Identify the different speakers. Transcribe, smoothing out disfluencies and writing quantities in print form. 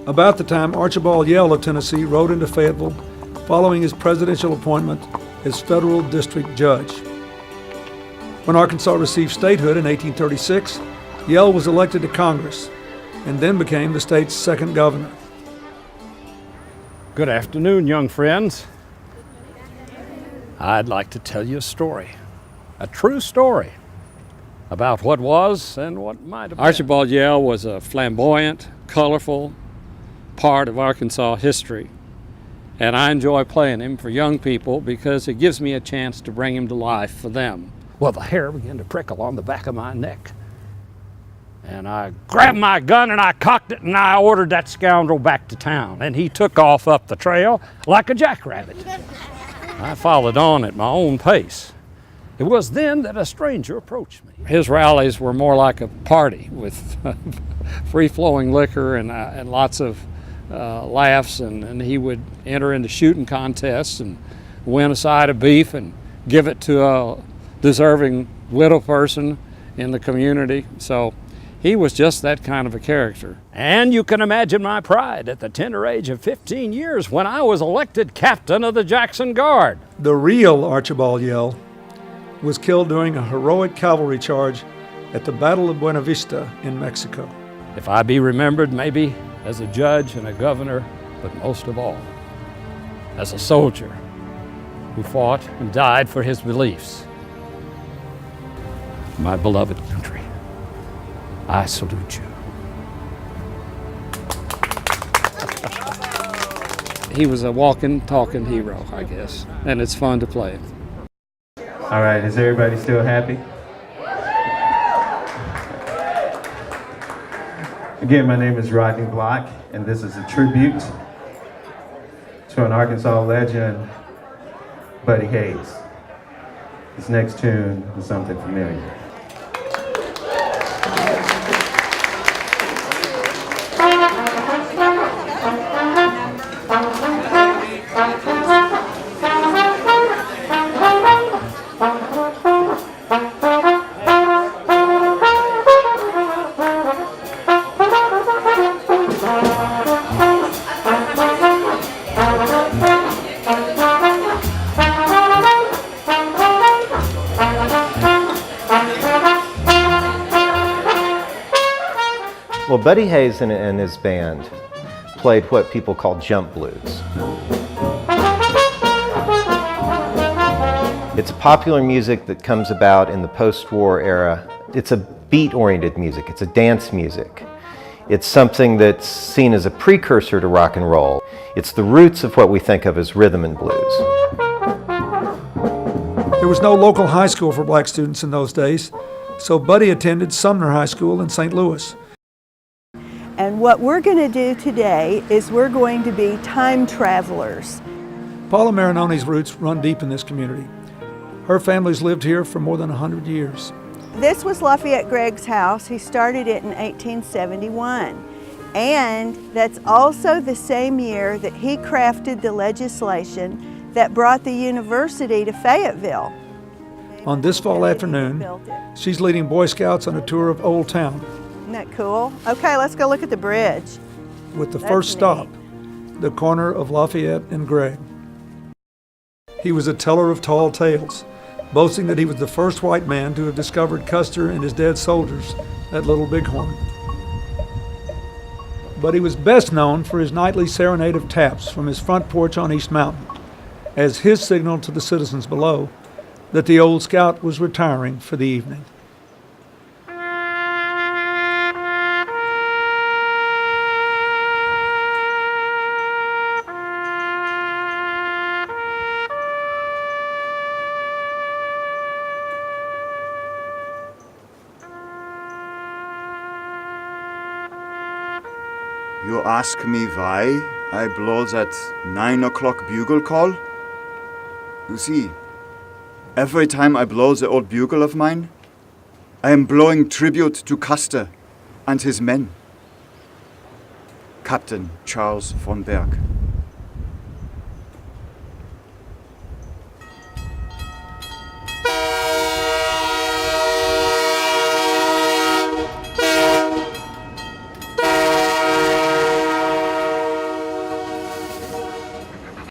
Speaker 1: About the time Archibald Yell of Tennessee rode into Fayetteville following his presidential appointment as federal district judge. When Arkansas received statehood in 1836, Yell was elected to Congress and then became the state's second governor.
Speaker 2: Good afternoon, young friends. I'd like to tell you a story, a true story, about what was and what might have been. Archibald Yell was a flamboyant, colorful part of Arkansas history, and I enjoy playing him for young people because it gives me a chance to bring him to life for them. Well, the hair began to prickle on the back of my neck, and I grabbed my gun and I cocked it and I ordered that scoundrel back to town, and he took off up the trail like a jackrabbit. I followed on at my own pace. It was then that a stranger approached me. His rallies were more like a party with free-flowing liquor and lots of laughs, and he would enter into shooting contests and win a side of beef and give it to a deserving widow person in the community. So he was just that kind of a character. And you can imagine my pride at the tender age of 15 years when I was elected captain of the Jackson Guard.
Speaker 1: The real Archibald Yell was killed during a heroic cavalry charge at the Battle of Buena Vista in Mexico.
Speaker 2: If I be remembered, maybe as a judge and a governor, but most of all, as a soldier who fought and died for his beliefs. My beloved country, I salute you. He was a walking, talking hero, I guess, and it's fun to play him.
Speaker 3: All right, is everybody still happy? Again, my name is Rodney Block, and this is a tribute to an Arkansas legend, Buddy Hayes. This next tune is something familiar.
Speaker 4: Well, Buddy Hayes and his band played what people call jump blues. It's popular music that comes about in the post-war era. It's a beat-oriented music. It's a dance music. It's something that's seen as a precursor to rock and roll. It's the roots of what we think of as rhythm and blues.
Speaker 1: There was no local high school for black students in those days, so Buddy attended Sumner High School in St. Louis.
Speaker 5: And what we're going to do today is we're going to be time travelers.
Speaker 1: Paula Marinoni's roots run deep in this community. Her family's lived here for more than 100 years.
Speaker 5: This was Lafayette Gregg's house. He started it in 1871. And that's also the same year that he crafted the legislation that brought the university to Fayetteville.
Speaker 1: On this fall afternoon, she's leading Boy Scouts on a tour of Old Town.
Speaker 5: Isn't that cool? Okay, let's go look at the bridge.
Speaker 1: With the first stop, the corner of Lafayette and Gregg. He was a teller of tall tales, boasting that he was the first white man to have discovered Custer and his dead soldiers at Little Bighorn. But he was best known for his nightly serenade of taps from his front porch on East Mountain, as his signal to the citizens below that the old scout was retiring for the evening.
Speaker 6: You ask me why I blow that 9 o'clock bugle call? You see, every time I blow the old bugle of mine, I am blowing tribute to Custer and his men. Captain Charles von Berg.